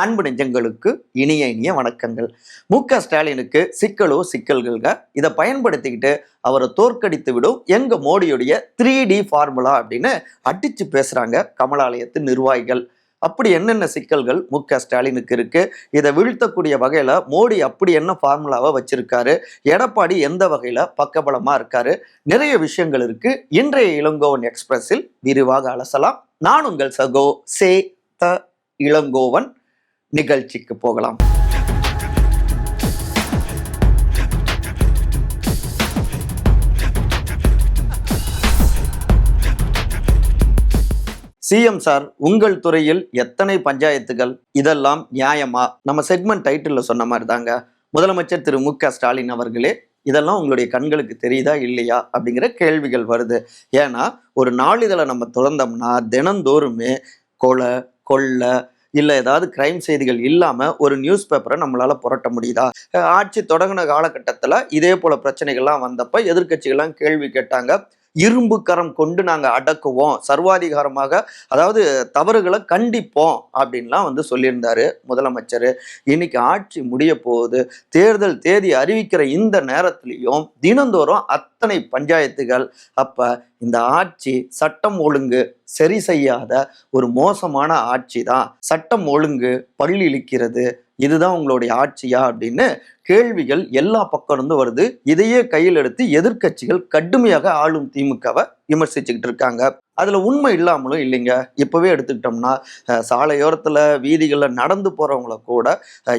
அன்பு நெஞ்சங்களுக்கு இனிய இனிய வணக்கங்கள். மு.க. ஸ்டாலினுக்கு சிக்கலோ சிக்கல்கள்ங்க. இதை பயன்படுத்திக்கிட்டு அவரை தோற்கடித்து விடும் எங்க மோடியுடைய 3D ஃபார்முலா அப்படின்னு அடிச்சு பேசுறாங்க கமலாலயத்து நிர்வாகிகள். அப்படி என்னென்ன சிக்கல்கள் மு.க. ஸ்டாலினுக்கு இருக்கு, இதை வீழ்த்தக்கூடிய வகையில மோடி அப்படி என்ன ஃபார்முலாவை வச்சிருக்காரு, எடப்பாடி எந்த வகையில பக்கபலமா இருக்காரு, நிறைய விஷயங்கள் இருக்கு. இன்றைய இளங்கோவன் எக்ஸ்பிரஸில் விரிவாக அலசலாம். நான் உங்கள் சகோ சே த இளங்கோவன். நிகழ்ச்சிக்கு போகலாம். சிஎம் சார், உங்கள் துறையில் எத்தனை பஞ்சாயத்துகள், இதெல்லாம் நியாயமா? நம்ம செக்மெண்ட் டைட்டில் சொன்ன மாதிரி தாங்க, முதலமைச்சர் திரு மு.க. ஸ்டாலின் அவர்களே, இதெல்லாம் உங்களுடைய கண்களுக்கு தெரியுதா இல்லையா அப்படிங்கிற கேள்விகள் வருது. ஏன்னா ஒரு நாளிதழை நம்ம திறந்தோம்னா தினந்தோறுமே கொலை கொள்ளை இல்லை ஏதாவது கிரைம் செய்திகள் இல்லாமல் ஒரு நியூஸ் பேப்பரை நம்மளால் புரட்ட முடியுதா? ஆட்சி தொடங்கின காலகட்டத்தில் இதே போல் பிரச்சனைகள்லாம் வந்தப்போ எதிர்க்கட்சிகள்லாம் கேள்வி கேட்டாங்க. இரும்பு கரம் கொண்டு நாங்கள் அடக்குவோம், சர்வாதிகாரமாக, அதாவது தவறுகளை கண்டிப்போம் அப்படின்லாம் சொல்லியிருந்தாரு முதலமைச்சர். இன்னைக்கு ஆட்சி முடிய போகுது. தேர்தல் தேதி அறிவிக்கிற இந்த நேரத்திலையும் தினந்தோறும் அத்தனை பஞ்சாயத்துகள். அப்ப இந்த ஆட்சி சட்டம் ஒழுங்கு சரி செய்யாத ஒரு மோசமான ஆட்சி தான். சட்டம் ஒழுங்கு பள்ளி இழிக்கிறது, இதுதான் உங்களுடைய ஆட்சியா அப்படின்னு கேள்விகள் எல்லா பக்கம் இருந்து வருது. இதையே கையில் எடுத்து எதிர்க்கட்சிகள் கடுமையாக ஆளும் திமுகவை விமர்சிச்சுக்கிட்டு இருக்காங்க. அதுல உண்மை இல்லாமலும் இல்லைங்க. இப்பவே எடுத்துக்கிட்டோம்னா சாலையோரத்துல வீதிகள்ல நடந்து போறவங்கள கூட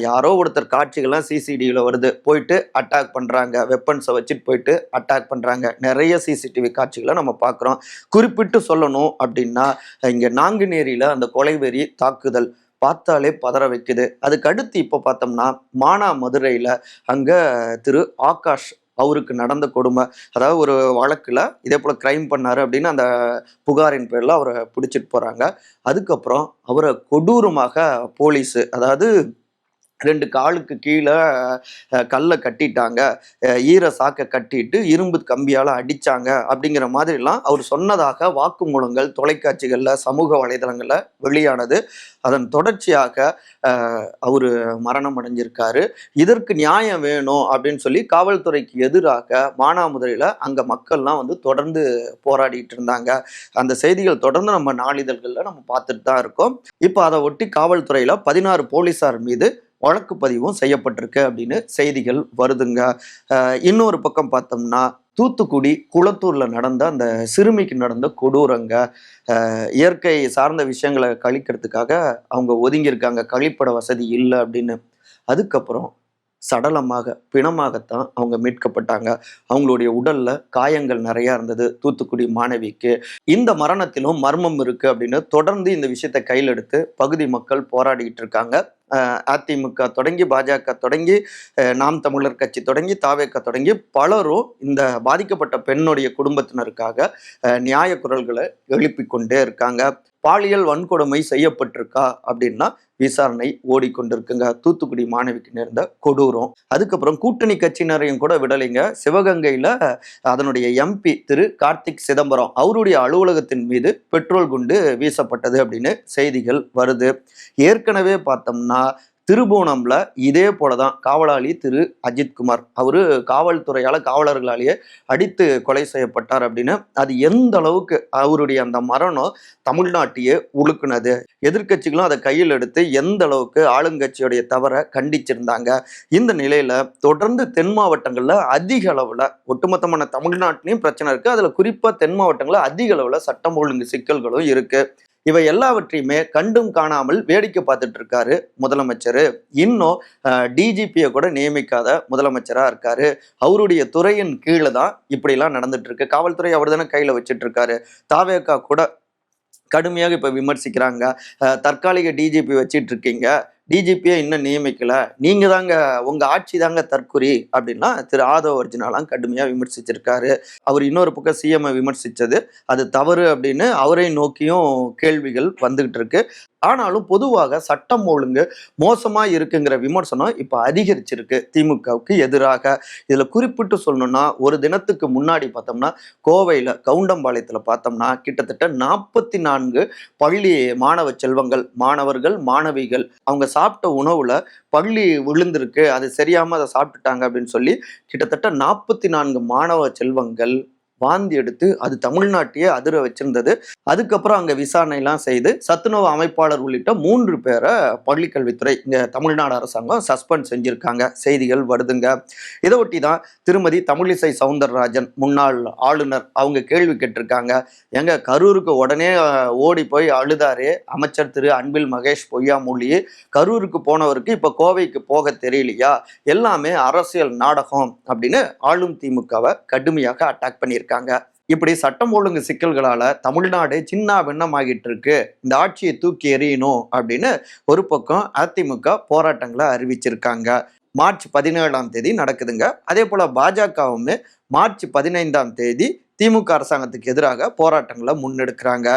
யாரோ ஒருத்தர் காட்சிகள்லாம் சிசிடிவில வருது, போயிட்டு அட்டாக் பண்றாங்க, வெப்பன்ஸை வச்சுட்டு போயிட்டு அட்டாக் பண்றாங்க. நிறைய சிசிடிவி காட்சிகளை நம்ம பார்க்குறோம். குறிப்பிட்டு சொல்லணும் அப்படின்னா இங்க நாங்குநேரியில அந்த கொலைவெறி தாக்குதல் பார்த்தாலே பதற வைக்குது. அதுக்கு அடுத்து இப்போ பார்த்தோம்னா மானாமதுரையில் அங்கே திரு ஆகாஷ் அவருக்கு நடந்த கொடுமை, அதாவது ஒரு வழக்கில் இதே போல் கிரைம் பண்ணாரு அப்படின்னு அந்த புகாரின் பேரில் அவரை பிடிச்சிட்டு போகிறாங்க. அதுக்கப்புறம் அவரை கொடூரமாக போலீஸு, அதாவது 2 காலுக்கு கீழே கல்லை கட்டிட்டாங்க, ஈர சாக்கை கட்டிட்டு இரும்பு கம்பியால் அடித்தாங்க அப்படிங்கிற மாதிரிலாம் அவர் சொன்னதாக வாக்குமூலங்கள் தொலைக்காட்சிகளில் சமூக வலைதளங்களில் வெளியானது. அதன் தொடர்ச்சியாக அவர் மரணம் அடைஞ்சிருக்காரு. இதற்கு நியாயம் வேணும் அப்படின்னு சொல்லி காவல்துறைக்கு எதிராக மானாமதுரையில் அங்கே மக்கள்லாம் தொடர்ந்து போராடிட்டு இருந்தாங்க. அந்த செய்திகள் தொடர்ந்து நம்ம நாளிதழ்களில் நம்ம பார்த்துட்டு தான் இருக்கோம். இப்போ அதை ஒட்டி காவல்துறையில் 16 போலீஸார் மீது வழக்கு பதிவும் செய்யப்பட்டிருக்கு அப்படின்னு செய்திகள் வருதுங்க. இன்னொரு பக்கம் பார்த்தோம்னா தூத்துக்குடி குளத்தூர்ல நடந்த அந்த சிறுமிக்கு நடந்த கொடூரங்க. இயற்கை சார்ந்த விஷயங்களை கழிக்கிறதுக்காக அவங்க ஒதுங்கியிருக்காங்க, கழிப்பட வசதி இல்லை அப்படின்னு. அதுக்கப்புறம் சடலமாக பிணமாகத்தான் அவங்க மீட்கப்பட்டாங்க. அவங்களுடைய உடல்ல காயங்கள் நிறைய இருந்தது தூத்துக்குடி மாணவிக்கு. இந்த மரணத்திலும் மர்மம் இருக்கு அப்படின்னு தொடர்ந்து இந்த விஷயத்தை கையில் எடுத்து பகுதி மக்கள் போராடிட்டு இருக்காங்க. அதிமுக தொடங்கி, பாஜக தொடங்கி, நாம் தமிழர் கட்சி தொடங்கி, தாவேக தொடங்கி பலரும் இந்த பாதிக்கப்பட்ட பெண்ணுடைய குடும்பத்தினருக்காக நியாய குரல்களை எழுப்பி கொண்டே இருக்காங்க. பாலியல் வன்கொடுமை செய்யப்பட்டிருக்கா அப்படின்னா விசாரணை ஓடிக்கொண்டிருக்குங்க. தூத்துக்குடி மாணவிக்கு நேர்ந்த கொடூரம். அதுக்கப்புறம் கூட்டணி கட்சியினரையும் கூட விடலைங்க. சிவகங்கையில அதனுடைய எம்பி திரு கார்த்திக் சிதம்பரம் அவருடைய அலுவலகத்தின் மீது பெட்ரோல் குண்டு வீசப்பட்டது அப்படின்னு செய்திகள் வருது. ஏற்கனவே பார்த்தோம்னா திருபுவனம்ல இதே போலதான் காவலாளி திரு அஜித்குமார், அவரு காவலர்களாலேயே அடித்து கொலை செய்யப்பட்டார் அப்படின்னு. அது எந்த அளவுக்கு அவருடைய அந்த மரணம் தமிழ்நாட்டையே உழுக்குனது. எதிர்கட்சிகளும் அதை கையில் எடுத்து எந்த அளவுக்கு ஆளுங்கட்சியுடைய தவறை கண்டிச்சிருந்தாங்க. இந்த நிலையில தொடர்ந்து தென் மாவட்டங்கள்ல அதிக அளவுல, ஒட்டுமொத்தமான தமிழ்நாட்டிலையும் பிரச்சனை இருக்கு, அதுல குறிப்பா தென் மாவட்டங்கள்ல அதிக அளவுல சட்டம் ஒழுங்கு சிக்கல்களும் இருக்கு. இவை எல்லாவற்றையுமே கண்டும் காணாமல் வேடிக்கை பார்த்துட்டு இருக்காரு முதலமைச்சர். இன்னும் டிஜிபியை கூட நியமிக்காத முதலமைச்சரா இருக்காரு. அவருடைய துறையின் கீழே தான் இப்படிலாம் நடந்துட்டு இருக்கு. காவல்துறை அவர் தானே கையில வச்சுட்டு இருக்காரு. தாவேகா கூட கடுமையாக இப்ப விமர்சிக்கிறாங்க. தற்காலிக டிஜிபி வச்சிட்டு இருக்கீங்க, டிஜிபியை இன்னும் நியமிக்கல, நீங்க தாங்க, உங்க ஆட்சி தாங்க தற்குறி அப்படின்னா திரு ஆதவ் அர்ஜுனாலாம் கடுமையா விமர்சிச்சிருக்காரு. அவர் இன்னொரு பக்கம் சிஎம் விமர்சிச்சது அது தவறு அப்படின்னு அவரை நோக்கியும் கேள்விகள் வந்துகிட்டு இருக்கு. ஆனாலும் பொதுவாக சட்டம் ஒழுங்கு மோசமா இருக்குங்கிற விமர்சனம் இப்ப அதிகரிச்சிருக்கு திமுகவுக்கு எதிராக. இதுல குறிப்பிட்டு சொல்லணும்னா ஒரு தினத்துக்கு முன்னாடி பார்த்தோம்னா கோவையில கவுண்டம்பாளையத்துல பார்த்தோம்னா கிட்டத்தட்ட 44 பள்ளி மாணவ செல்வங்கள், மாணவர்கள் மாணவிகள் அவங்க சாப்பிட்ட உணவுல பள்ளி விழுந்திருக்கு, அது சரியாம அதை சாப்பிட்டுட்டாங்க அப்படின்னு சொல்லி கிட்டத்தட்ட 44 மாணவ செல்வங்கள் வாந்தி எடுத்து அது தமிழ்நாட்டையே அதிர வச்சிருந்தது. அதுக்கப்புறம் அங்க விசாரணை எல்லாம் செய்து சத்துணவு அமைப்பாளர் உள்ளிட்ட 3 பேரை பள்ளிக்கல்வித்துறை இங்க தமிழ்நாடு அரசாங்கம் சஸ்பெண்ட் செஞ்சிருக்காங்க. செய்திகள் வருதுங்க. இதை ஒட்டி தான் திருமதி தமிழிசை சவுந்தரராஜன் முன்னாள் ஆளுநர் அவங்க கேள்வி கேட்டிருக்காங்க. எங்க கரூருக்கு உடனே ஓடி போய் அழுதாரு அமைச்சர் திரு அன்பில் மகேஷ் பொய்யாமொழி. கரூருக்கு போனவருக்கு இப்ப கோவைக்கு போக தெரியலையா, எல்லாமே அரசியல் நாடகம் அப்படின்னு ஆளும் திமுகவை கடுமையாக அட்டாக் பண்ணியிருக்காங்க. இப்படி சட்டம் ஒழுங்கு சிக்கல்களால தமிழ்நாடு சின்ன பின்னமாகிட்டு இருக்கு, இந்த ஆட்சியை தூக்கி எறியணும் அப்படின்னு ஒரு பக்கம் அதிமுக போராட்டங்களை அறிவிச்சிருக்காங்க. மார்ச் 17ஆம் தேதி நடக்குதுங்க. அதே போல பாஜகவுமே மார்ச் 15ஆம் தேதி திமுக அரசாங்கத்துக்கு எதிராக போராட்டங்களை முன்னெடுக்கிறாங்க.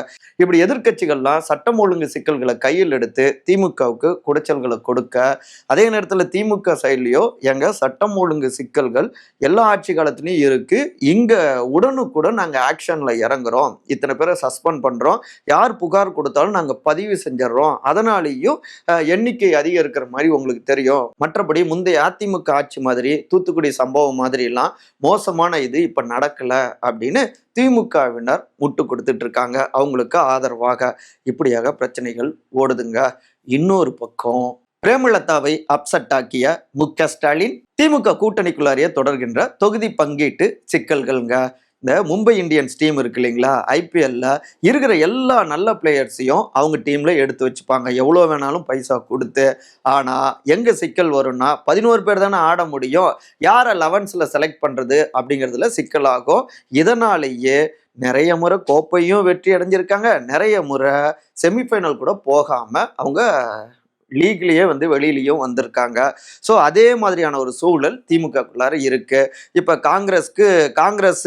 இப்படி எதிர்க்கட்சிகள்லாம் சட்டம் ஒழுங்கு சிக்கல்களை கையில் எடுத்து திமுகவுக்கு குடைச்சல்களை கொடுக்க, அதே நேரத்தில் திமுக சைட்லயோ எங்க சட்டம் ஒழுங்கு சிக்கல்கள் எல்லா ஆட்சி காலத்திலையும் இருக்கு, இங்க உடனுக்குடன் நாங்க ஆக்ஷன்ல இறங்குறோம், இத்தனை பேரை சஸ்பெண்ட் பண்றோம், யார் புகார் கொடுத்தாலும் நாங்க பதிவு செஞ்சிடறோம், அதனாலேயும் எண்ணிக்கை அதிகரிக்கிற மாதிரி உங்களுக்கு தெரியும். மற்றபடி முந்தைய அதிமுக ஆட்சி மாதிரி தூத்துக்குடி சம்பவம் மாதிரி எல்லாம் மோசமான இது இப்ப நடக்கல அப்படின்னு திமுகவினர் முட்டு கொடுத்துட்டு இருக்காங்க அவங்களுக்கு ஆதரவாக. இப்படியாக பிரச்சனைகள் ஓடுதுங்க. இன்னொரு பக்கம் பிரேமலதாவை அப்செட் ஆக்கிய ஸ்டாலின் திமுக கூட்டணிக்குள்ளாரியே தொடர்கின்ற தொகுதி பங்கீட்டு சிக்கல்கள்ங்க. இந்த மும்பை இந்தியன்ஸ் டீம் இருக்கு இல்லைங்களா, ஐபிஎல்ல இருக்கிற எல்லா நல்ல பிளேயர்ஸையும் அவங்க டீம்ல எடுத்து வச்சுப்பாங்க, எவ்வளோ வேணாலும் பைசா கொடுத்து. ஆனா எங்க சிக்கல் வரும்னா 11 பேர் தானே ஆட முடியும், யாரை 11ஸ்ல செலக்ட் பண்றது அப்படிங்கிறதுல சிக்கலாகும். இதனாலேயே நிறைய முறை கோப்பையும் வெற்றி அடைஞ்சிருக்காங்க, நிறைய முறை செமிஃபைனல் கூட போகாம அவங்க லீக்லயே வெளியிலயும் வந்திருக்காங்க. ஸோ அதே மாதிரியான ஒரு சூழல் திமுகக்குள்ளார இருக்கு. இப்ப காங்கிரஸ்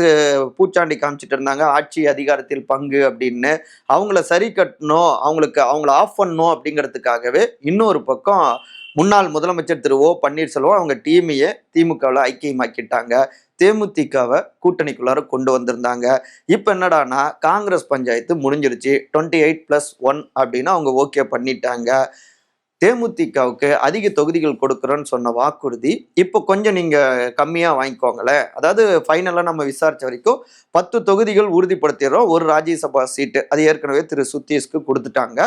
பூச்சாண்டி காமிச்சிட்டு இருந்தாங்க ஆட்சி அதிகாரத்தில் பங்கு அப்படின்னு. அவங்கள சரி கட்டணும், அவங்கள ஆஃப் பண்ணணும் அப்படிங்கிறதுக்காகவே இன்னொரு பக்கம் முன்னாள் முதலமைச்சர் திரு ஓ பன்னீர்செல்வம் அவங்க டீமையே திமுகவில் ஐக்கியமாக்கிட்டாங்க. தேமுதிகவை கூட்டணிக்குள்ளார கொண்டு வந்திருந்தாங்க. இப்ப என்னடானா காங்கிரஸ் பஞ்சாயத்து முடிஞ்சிருச்சு, 28+1 அப்படின்னு அவங்க ஓகே பண்ணிட்டாங்க. தேமுதிகவுக்கு அதிக தொகுதிகள் கொடுக்குறோன்னு சொன்ன வாக்குறுதி இப்போ கொஞ்சம் நீங்க கம்மியா வாங்கிக்கோங்களேன், அதாவது ஃபைனலா நம்ம விசாரிச்ச வரைக்கும் 10 தொகுதிகள் உறுதிப்படுத்திடுறோம், ஒரு ராஜ்யசபா சீட்டு அது ஏற்கனவே திரு சுத்தீஷ்க்கு கொடுத்துட்டாங்க,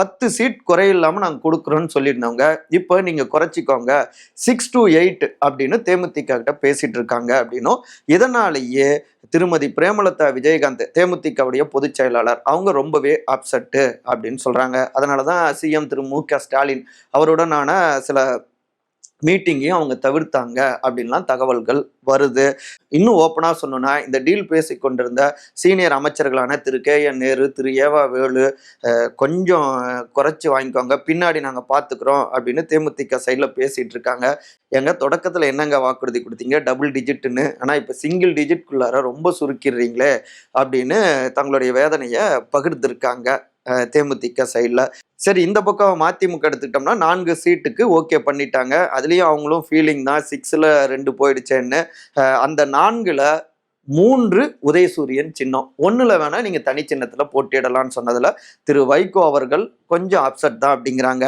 10 சீட் குறையில்லாம நாங்க கொடுக்குறோன்னு சொல்லியிருந்தவங்க இப்போ நீங்க குறைச்சிக்கோங்க 6 to 8 அப்படின்னு தேமுதிக கிட்ட பேசிட்டு இருக்காங்க அப்படின்னும். இதனாலேயே திருமதி பிரேமலதா விஜயகாந்த் தேமுதிகவுடைய பொதுச் செயலாளர் அவங்க ரொம்பவே அப்செட்டு அப்படின்னு சொல்றாங்க. அதனாலதான் சிஎம் திரு மு.க.ஸ்டாலின் அவருடனான சில மீட்டிங்கையும் அவங்க தவிர்த்தாங்க அப்படின்லாம் தகவல்கள் வருது. இன்னும் ஓப்பனா சொன்னோம்னா இந்த டீல் பேசி கொண்டிருந்த சீனியர் அமைச்சர்களான திரு கே.என். நேரு, திரு ஏவா வேலு கொஞ்சம் குறைச்சி வாங்கிக்கோங்க, பின்னாடி நாங்க பாத்துக்கிறோம் அப்படின்னு தேமுதிக சைட்ல பேசிட்டு இருக்காங்க. எங்க தொடக்கத்துல என்னங்க வாக்குறுதி கொடுத்தீங்க டபுள் டிஜிட்னு, ஆனா இப்ப சிங்கிள் டிஜிட்குள்ளார ரொம்ப சுருக்கிடுறீங்களே அப்படின்னு தங்களுடைய வேதனையை பகிர்ந்திருக்காங்க தேமுதிக சைட்ல. சரி, இந்த பக்கம் மதிமுக எடுத்துக்கிட்டோம்னா 4 சீட்டுக்கு ஓகே பண்ணிட்டாங்க. அதுலயும் அவங்களும் ஃபீலிங் தான் 6ல 2 போயிடுச்சேன்னு. அந்த 4ல 3 உதயசூரியன் சின்னம், 1ல வேணா நீங்க தனி சின்னத்துல போட்டியிடலாம்னு சொன்னதுல திரு வைகோ அவர்கள் கொஞ்சம் அப்செட் தான் அப்படிங்கிறாங்க.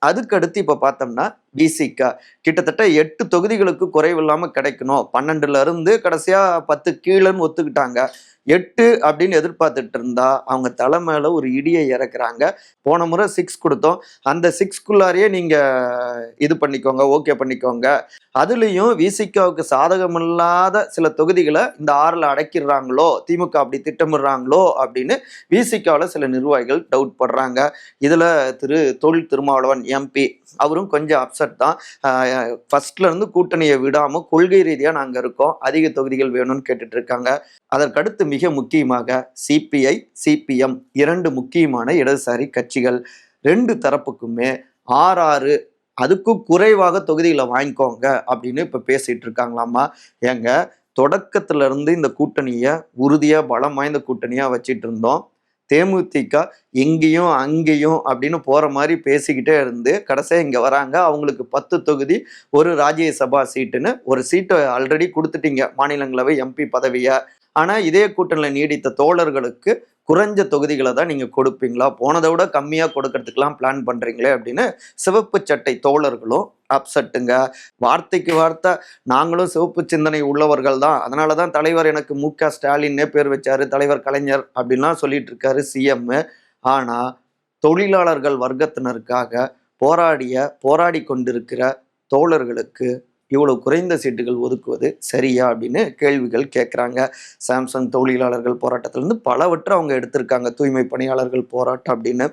அதுக்கடுத்து இப்ப பார்த்தோம்னா விசிக கிட்டத்தட்ட 8 தொகுதிகளுக்கு குறைவில்லாம கிடைக்கணும், 12ல இருந்து கடைசியா 10 கீழன்னு ஒத்துக்கிட்டாங்க. 8 அப்படின்னு எதிர்பார்த்துட்டு இருந்தா அவங்க தலை மேல ஒரு இடியை இறக்குறாங்க. போன முறை 6 கொடுத்தோம், அந்த 6க்குள்ளாரையே நீங்க இது பண்ணிக்கோங்க, ஓகே பண்ணிக்கோங்க. அதுலயும் விசிகாவுக்கு சாதகமில்லாத சில தொகுதிகளை இந்த 6ல அடக்கிடுறாங்களோ, திமுக அப்படி திட்டமிடுறாங்களோ அப்படின்னு விசிகாவுல சில நிர்வாகிகள் டவுட் படுறாங்க. இதுல திரு தொல் திருமாவளவன் எம்பி அவரும் கொஞ்சம் அப்செட் தான். ஃபர்ஸ்ட்ல இருந்து கூட்டணியை விடாம கொள்கை ரீதியா நாங்க இருக்கோம், அதிக தொகுதிகள் வேணும்னு கேட்டுட்டு இருக்காங்க. அதற்கடுத்து மிக முக்கியமாக சிபிஐ சிபிஎம் 2 முக்கியமான இடதுசாரி கட்சிகள் 2 தரப்புக்குமே 6 அதுக்கும் குறைவாக தொகுதிகளை வாங்கிக்கோங்க அப்படின்னு இப்ப பேசிட்டு இருக்காங்களாமா. ஏங்க தொடக்கத்துல இருந்து இந்த கூட்டணியை உறுதியா பலம் வாய்ந்த கூட்டணியா வச்சிட்டு இருந்தோம். தேமுதிக இங்கேயும் அங்கேயும் அப்படின்னு போற மாதிரி பேசிக்கிட்டே இருந்து கடைசியாக இங்க வராங்க. அவங்களுக்கு 10 தொகுதி, ஒரு ராஜ்யசபா சீட்டுன்னு ஒரு சீட்டை ஆல்ரெடி கொடுத்துட்டீங்க, மாநிலங்களவை எம்பி பதவியை. ஆனா இதே கூட்டணியில் நீடித்த தோழர்களுக்கு குறைஞ்ச தொகுதிகளை தான் நீங்க கொடுப்பீங்களா, போனதை விட கம்மியா கொடுக்கறதுக்கெல்லாம் பிளான் பண்றீங்களே அப்படின்னு சிவப்பு சட்டை தோழர்களும் அப்செட்டுங்க. வார்த்தைக்கு வார்த்தை நாங்களும் சிவப்பு சிந்தனை உள்ளவர்கள் தான், அதனாலதான் தலைவர் எனக்கு மு.க.ஸ்டாலின்னே பேர் வச்சாரு, தலைவர் கலைஞர் அப்படின்லாம் சொல்லிட்டு இருக்காரு சிஎம். ஆனா தொழிலாளர்கள் வர்க்கத்தினருக்காக போராடி கொண்டிருக்கிற தோழர்களுக்கு இவ்வளவு குறைந்த சீட்டுகள் ஒதுக்குவது சரியா அப்படின்னு கேள்விகள் கேட்குறாங்க. சாம்சங் தொழிலாளர்கள் போராட்டத்திலிருந்து பலவற்றை அவங்க எடுத்திருக்காங்க, தூய்மை பணியாளர்கள் போராட்டம் அப்படின்னு.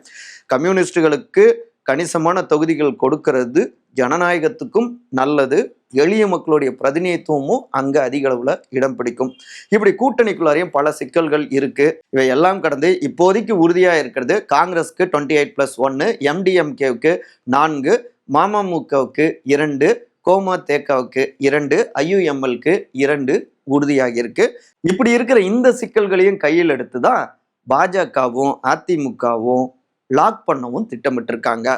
கம்யூனிஸ்டுகளுக்கு கணிசமான தொகுதிகள் கொடுக்கறது ஜனநாயகத்துக்கும் நல்லது, எளிய மக்களுடைய பிரதிநிதித்துவமும் அங்க அதிக அளவுல இடம் பிடிக்கும். இப்படி கூட்டணிக்குள்ளாரையும் பல சிக்கல்கள் இருக்கு. இவை எல்லாம் கடந்து இப்போதைக்கு உறுதியா இருக்கிறது காங்கிரஸ்க்கு 28+1, எம்டிஎம்கேவுக்கு 4, மமமுகவுக்கு 2, கோமதேகவுக்கு 2, ஐயுஎம்எல்க்கு 2 உறுதியாகி இருக்கு. இப்படி இருக்கிற இந்த சிக்கல்களையும் கையில் எடுத்துதான் பாஜகவும் அதிமுகவும் லாக் பண்ணவும் திட்டமிட்டிருக்காங்க.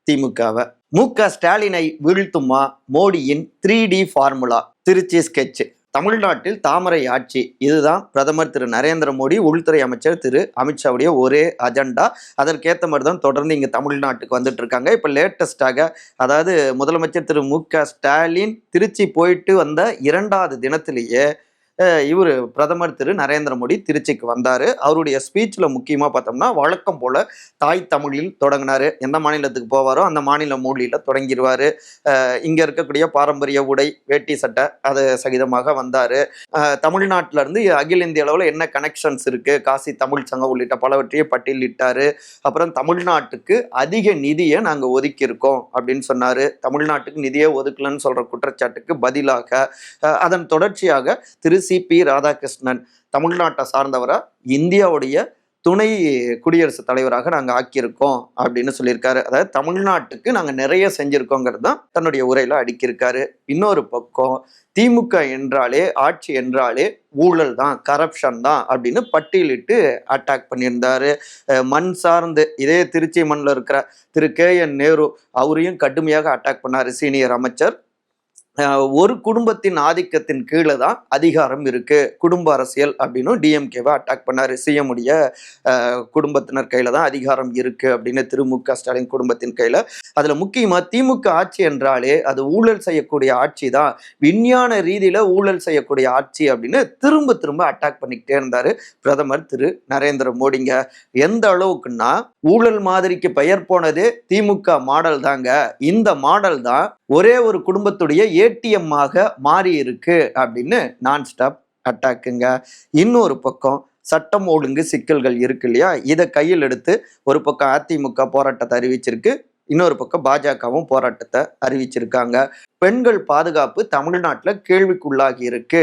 திமுகவை மு.க.ஸ்டாலினை வீழ்த்துமா மோடியின் 3D ஃபார்முலா? திருச்சி ஸ்கெட்ச். தமிழ்நாட்டில் தாமரை ஆட்சி, இதுதான் பிரதமர் திரு நரேந்திர மோடி, உள்துறை அமைச்சர் திரு அமித்ஷாவுடைய ஒரே அஜெண்டா. அதற்கேற்ற மாதிரி தான் தொடர்ந்து இங்க தமிழ்நாட்டுக்கு வந்துட்டு இருக்காங்க. இப்ப லேட்டஸ்டாக, அதாவது முதலமைச்சர் திரு மு.க.ஸ்டாலின் திருச்சி போயிட்டு வந்த 2வது தினத்திலேயே இவர் பிரதமர் திரு நரேந்திர மோடி திருச்சிக்கு வந்தாரு. அவருடைய ஸ்பீச்ல முக்கியமா பார்த்தோம்னா வழக்கம் போல தாய் தமிழில் தொடங்கினாரு. எந்த மாநிலத்துக்கு போவாரோ அந்த மாநில மொழியில தொடங்கிடுவாரு. இங்க இருக்கக்கூடிய பாரம்பரிய உடை, வேட்டி சட்டை அது சகிதமாக வந்தாரு. தமிழ்நாட்டில இருந்து அகில இந்திய அளவில் என்ன கனெக்ஷன்ஸ் இருக்கு, காசி தமிழ் சங்கம் உள்ளிட்ட பலவற்றையும் பட்டியலிட்டாரு. அப்புறம் தமிழ்நாட்டுக்கு அதிக நிதியை நாங்க ஒதுக்கி இருக்கோம் அப்படின்னு சொன்னாரு. தமிழ்நாட்டுக்கு நிதியை ஒதுக்கலன்னு சொல்ற குற்றச்சாட்டுக்கு பதிலாக அதன் தொடர்ச்சியாக திரு சி.பி. ராதாகிருஷ்ணன், தமிழ்நாட்டை சார்ந்தவரா இந்தியாவுடைய துணை குடியரசுத் தலைவராக நாங்க ஆக்கியிருக்கோம் அப்படின்னு சொல்லியிருக்காரு. அதாவது தமிழ்நாட்டுக்கு நாங்க நிறைய செஞ்சிருக்கோங்கிறது தான் தன்னுடைய உரையில அடுக்கியிருக்காரு. இன்னொரு பக்கம் திமுக என்றாலே, ஆட்சி என்றாலே ஊழல் தான், கரப்ஷன் தான் அப்படின்னு பட்டியலிட்டு அட்டாக் பண்ணியிருந்தாரு. மண் சார்ந்து இதே திருச்சி மண்ணில் இருக்கிற திரு கே.என். நேரு, அவரையும் கடுமையாக அட்டாக் பண்ணாரு சீனியர் அமைச்சர். ஒரு குடும்பத்தின் ஆதிக்கத்தின் கீழே தான் அதிகாரம் இருக்கு, குடும்ப அரசியல் அப்படின்னு டிஎம்கேவை அட்டாக் பண்ணாரு. சிஎம் உடைய குடும்பத்தினர் கையில தான் அதிகாரம் இருக்கு அப்படின்னு திரு மு.க.ஸ்டாலின் குடும்பத்தின் கையில. அதுல முக்கியமா திமுக ஆட்சி என்றாலே அது ஊழல் செய்யக்கூடிய ஆட்சி தான், விஞ்ஞான ரீதியில ஊழல் செய்யக்கூடிய ஆட்சி அப்படின்னு திரும்ப திரும்ப அட்டாக் பண்ணிக்கிட்டே இருந்தாரு பிரதமர் திரு நரேந்திர மோடிங்க. எந்த அளவுக்குன்னா ஊழல் மாதிரிக்கு பெயர் போனதே திமுக மாடல் தாங்க. இந்த மாடல் தான் ஒரே ஒரு குடும்பத்துடைய ஏடிஎம் ஆக மாறி இருக்கு அப்படின்னு நான் ஸ்டாப் அட்டாக்குங்க. இன்னொரு பக்கம் சட்டம் ஒழுங்கு சிக்கல்கள் இருக்கு இல்லையா, இதை கையில் எடுத்து ஒரு பக்கம் அதிமுக போராட்டத்தை அறிவிச்சிருக்கு, இன்னொரு பக்கம் பாஜகவும் போராட்டத்தை அறிவிச்சிருக்காங்க. பெண்கள் பாதுகாப்பு தமிழ்நாட்டில் கேள்விக்குள்ளாகி இருக்கு.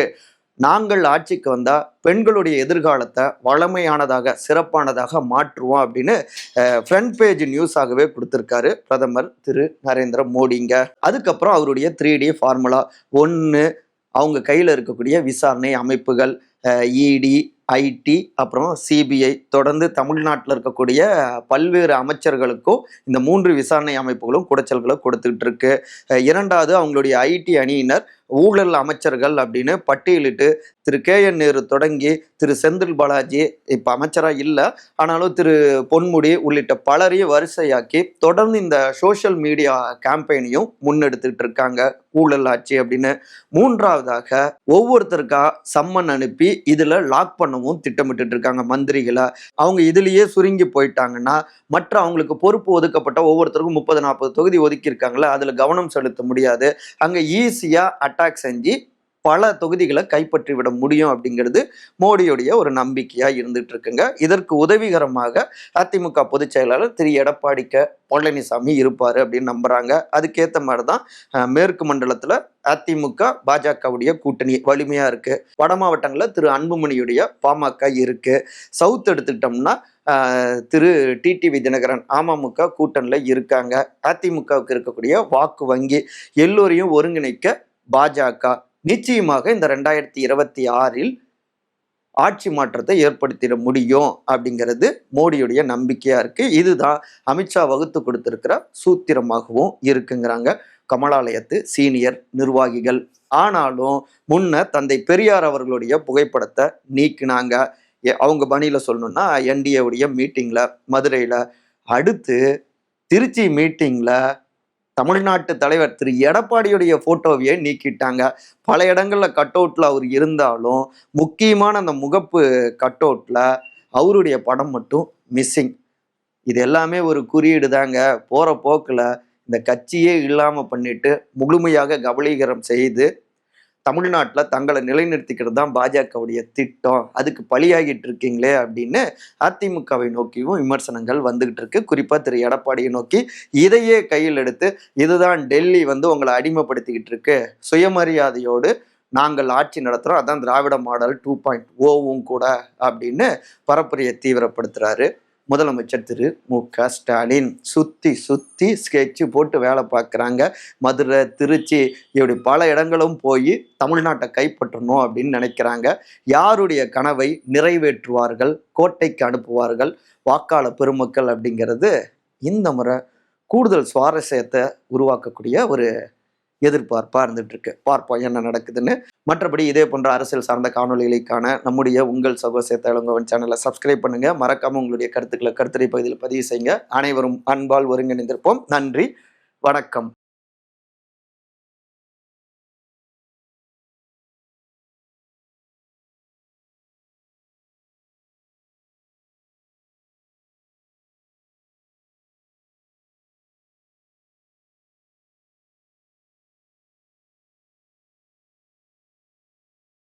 நாங்கள் ஆட்சிக்கு வந்தா பெண்களுடைய எதிர்காலத்தை வளமையானதாக, சிறப்பானதாக மாற்றுவோம் அப்படின்னு ஃப்ரண்ட் பேஜ் நியூஸாகவே கொடுத்திருக்காரு பிரதமர் திரு நரேந்திர மோடிங்க. அதுக்கப்புறம் அவருடைய 3D ஃபார்முலா. 1, அவங்க கையில் இருக்கக்கூடிய விசாரணை அமைப்புகள், இடி, ஐடி, அப்புறம் சிபிஐ, தொடர்ந்து தமிழ்நாட்டில் இருக்கக்கூடிய பல்வேறு அமைச்சர்களுக்கும் இந்த 3 விசாரணை அமைப்புகளும் குடைச்சல்களை கொடுத்துட்டு இருக்கு. 2வது அவங்களுடைய ஐடி அணியினர் ஊழல் அமைச்சர்கள் அப்படின்னு பட்டியலிட்டு திரு கே.என். நேரு தொடங்கி திரு செந்தில் பாலாஜி, இப்ப அமைச்சரா இல்லை ஆனாலும் திரு பொன்முடி உள்ளிட்ட பலரையும் வரிசையாக்கி தொடர்ந்து இந்த சோசியல் மீடியா கேம்பெயினையும் முன்னெடுத்துட்டு இருக்காங்க, ஊழல் ஆட்சி அப்படின்னு. 3வதாக ஒவ்வொருத்தருக்கா சம்மன் அனுப்பி இதுல லாக் பண்ணவும் திட்டமிட்டு இருக்காங்க மந்திரிகளை. அவங்க இதுலயே சுருங்கி போயிட்டாங்கன்னா மற்ற அவங்களுக்கு பொறுப்பு ஒதுக்கப்பட்ட ஒவ்வொருத்தருக்கும் 30-40 தொகுதி ஒதுக்கி இருக்காங்களா, அதுல கவனம் செலுத்த முடியாது. அங்க ஈஸியா அட்டாக் செஞ்சு பல தொகுதிகளை கைப்பற்றி விட முடியும் அப்படிங்கிறது மோடியுடைய ஒரு நம்பிக்கையா இருந்துட்டு இருக்குங்க. இதற்கு உதவிகரமாக அதிமுக பொதுச் செயலாளர் திரு எடப்பாடி கே. பழனிசாமி இருப்பாரு அப்படின்னு நம்புறாங்க. அதுக்கேற்ற மாதிரிதான் மேற்கு மண்டலத்துல அதிமுக பாஜகவுடைய கூட்டணி வலிமையா இருக்கு. வட மாவட்டங்கள்ல திரு அன்புமணியுடைய பாமக இருக்கு. சவுத் எடுத்துக்கிட்டோம்னா திரு டிடிவி தினகரன் அமமுக கூட்டணியில இருக்காங்க. அதிமுகவுக்கு இருக்கக்கூடிய வாக்கு வங்கி எல்லோரையும் ஒருங்கிணைக்க பாஜக நிச்சயமாக இந்த 2026 ஆட்சி மாற்றத்தை ஏற்படுத்திட முடியும் அப்படிங்கிறது மோடியுடைய நம்பிக்கையா இருக்கு. இதுதான் அமித்ஷா வகுத்து கொடுத்திருக்கிற சூத்திரமாகவும் இருக்குங்கிறாங்க கமலாலயத்து சீனியர் நிர்வாகிகள். ஆனாலும் முன்ன தந்தை பெரியார் அவர்களுடைய புகைப்படத்தை நீக்கினாங்க. அவங்க பணியில சொல்லணும்னா என்டிஏவுடைய மீட்டிங்ல மதுரையில. அடுத்து திருச்சி மீட்டிங்ல தமிழ்நாட்டு தலைவர் திரு எடப்பாடியுடைய போட்டோவையே நீக்கிட்டாங்க. பல இடங்கள்ல கட் அவுட்ல அவர் இருந்தாலும் முக்கியமான அந்த முகப்பு கட் அவுட்ல அவருடைய படம் மட்டும் மிஸ்ஸிங். இது எல்லாமே ஒரு குறியீடு தாங்க. போற போக்குல இந்த கட்சியே இல்லாம பண்ணிட்டு முழுமையாக கபலீகரம் செய்து தமிழ்நாட்டில் தங்களை நிலைநிறுத்திக்கிறது தான் பாஜகவுடைய திட்டம். அதுக்கு பலியாகிட்டு இருக்கீங்களே அப்படின்னு அதிமுகவை நோக்கியும் விமர்சனங்கள் வந்துகிட்டு இருக்கு. குறிப்பா திரு எடப்பாடியை நோக்கி இதையே கையில் எடுத்து இதுதான் டெல்லி உங்களை அடிமைப்படுத்திக்கிட்டு இருக்கு, சுயமரியாதையோடு நாங்கள் ஆட்சி நடத்துறோம், அதான் திராவிட மாடல் 2.0வும் கூட அப்படின்னு பரப்புரையை தீவிரப்படுத்துறாரு முதலமைச்சர் திரு மு.க. ஸ்டாலின். சுத்தி ஸ்கெட்சு போட்டு வேலை பார்க்குறாங்க. மதுரை, திருச்சி இப்படி பல இடங்களும் போய் தமிழ்நாட்டை கைப்பற்றணும் அப்படின்னு நினைக்கிறாங்க. யாருடைய கனவை நிறைவேற்றுவார்கள், கோட்டைக்கு அனுப்புவார்கள் வாக்காளர் பெருமக்கள் அப்படிங்கிறது இந்த முறை கூடுதல் சுவாரஸ்யத்தை உருவாக்கக்கூடிய ஒரு எதிர்பார்ப்பா இருந்துட்டு இருக்கு. பார்ப்போம் என்ன நடக்குதுன்னு. மற்றபடி இதே போன்ற அரசியல் சார்ந்த காணொலிகளுக்கான நம்முடைய உங்கள் சகோசேத்த இளங்கோவன் சேனலை சப்ஸ்கிரைப் பண்ணுங்க. மறக்காம உங்களுடைய கருத்துக்களை கருத்துரை பகுதியில் பதிவு செய்யுங்க. அனைவரும் அன்பால் ஒருங்கிணைந்திருப்போம். நன்றி, வணக்கம்.